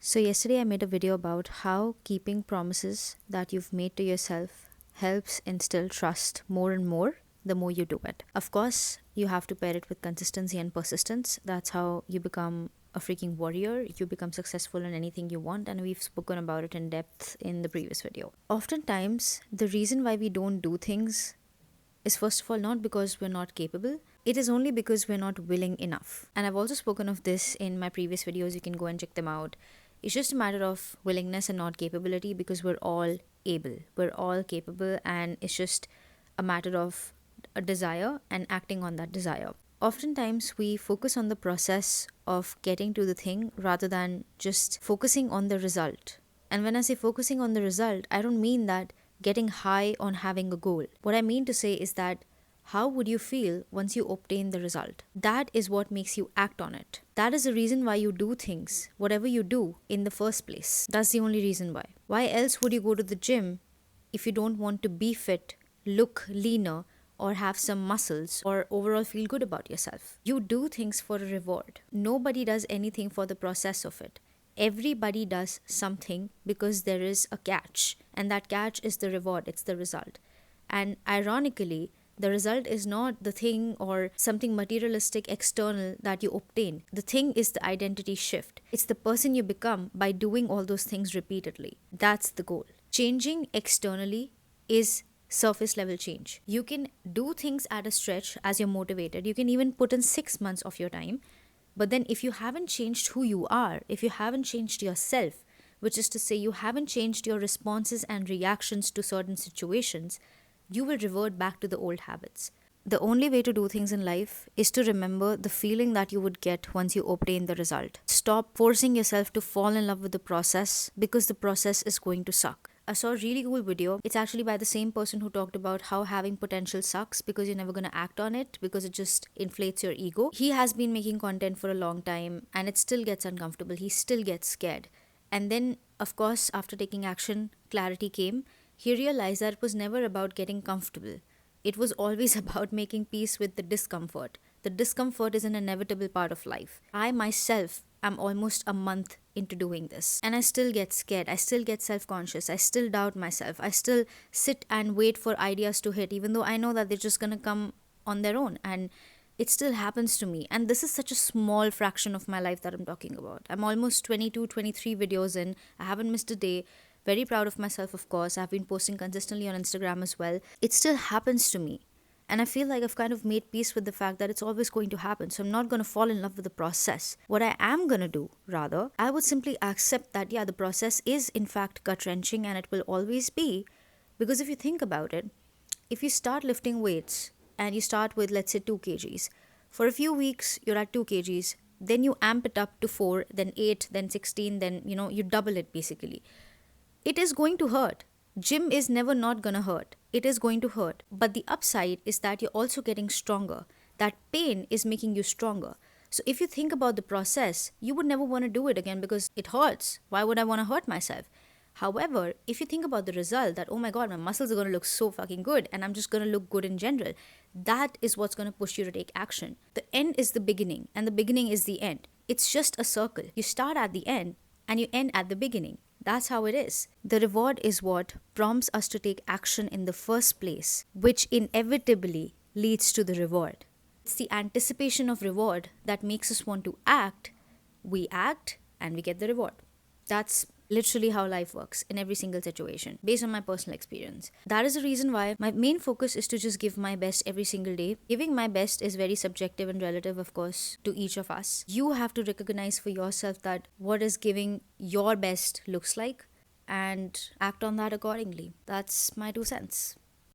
So, yesterday I made a video about how keeping promises that you've made to yourself helps instill trust more and more the more you do it. Of course, you have to pair it with consistency and persistence. That's how you become a freaking warrior. You become successful in anything you want, and we've spoken about it in depth in the previous video. Oftentimes, the reason why we don't do things is first of all not because we're not capable, it is only because we're not willing enough. And I've also spoken of this in my previous videos, you can go and check them out. It's just a matter of willingness and not capability, because we're all able, we're all capable, and it's just a matter of a desire and acting on that desire. Oftentimes, we focus on the process of getting to the thing rather than just focusing on the result. And when I say focusing on the result, I don't mean that getting high on having a goal. What I mean to say is that how would you feel once you obtain the result? That is what makes you act on it. That is the reason why you do things, whatever you do in the first place. That's the only reason why. Why else would you go to the gym if you don't want to be fit, look leaner, or have some muscles, or overall feel good about yourself? You do things for a reward. Nobody does anything for the process of it. Everybody does something because there is a catch, and that catch is the reward, it's the result. And ironically, the result is not the thing or something materialistic external that you obtain. The thing is the identity shift. It's the person you become by doing all those things repeatedly. That's the goal. Changing externally is surface level change. You can do things at a stretch as you're motivated. You can even put in 6 months of your time. But then if you haven't changed who you are, if you haven't changed yourself, which is to say you haven't changed your responses and reactions to certain situations, you will revert back to the old habits. The only way to do things in life is to remember the feeling that you would get once you obtain the result. Stop forcing yourself to fall in love with the process, because the process is going to suck. I saw a really cool video. It's actually by the same person who talked about how having potential sucks because you're never going to act on it because it just inflates your ego. He has been making content for a long time and it still gets uncomfortable. He still gets scared. And then, of course, after taking action, clarity came. He realized that it was never about getting comfortable. It was always about making peace with the discomfort. The discomfort is an inevitable part of life. I myself am almost a month into doing this, and I still get scared. I still get self-conscious. I still doubt myself. I still sit and wait for ideas to hit, even though I know that they're just gonna come on their own, and it still happens to me. And this is such a small fraction of my life that I'm talking about. I'm almost 22, 23 videos in. I haven't missed a day. Very proud of myself, of course. I've been posting consistently on Instagram as well. It still happens to me. And I feel like I've kind of made peace with the fact that it's always going to happen. So I'm not going to fall in love with the process. What I am going to do, rather, I would simply accept that, yeah, the process is in fact gut-wrenching and it will always be. Because if you think about it, if you start lifting weights and you start with, let's say, 2 kgs, for a few weeks you're at 2 kgs, then you amp it up to 4, then 8, then 16, then, you double it basically. It is going to hurt. Gym is never not gonna hurt. It is going to hurt. But the upside is that you're also getting stronger. That pain is making you stronger. So if you think about the process, you would never want to do it again because it hurts. Why would I want to hurt myself? However, if you think about the result that, oh my god, my muscles are going to look so fucking good and I'm just going to look good in general, that is what's going to push you to take action. The end is the beginning and the beginning is the end. It's just a circle. You start at the end and you end at the beginning. That's how it is. The reward is what prompts us to take action in the first place, which inevitably leads to the reward. It's the anticipation of reward that makes us want to act. We act and we get the reward. That's literally how life works in every single situation, based on my personal experience. That is the reason why my main focus is to just give my best every single day. Giving my best is very subjective and relative, of course, to each of us. You have to recognize for yourself that what is giving your best looks like and act on that accordingly. That's my 2 cents.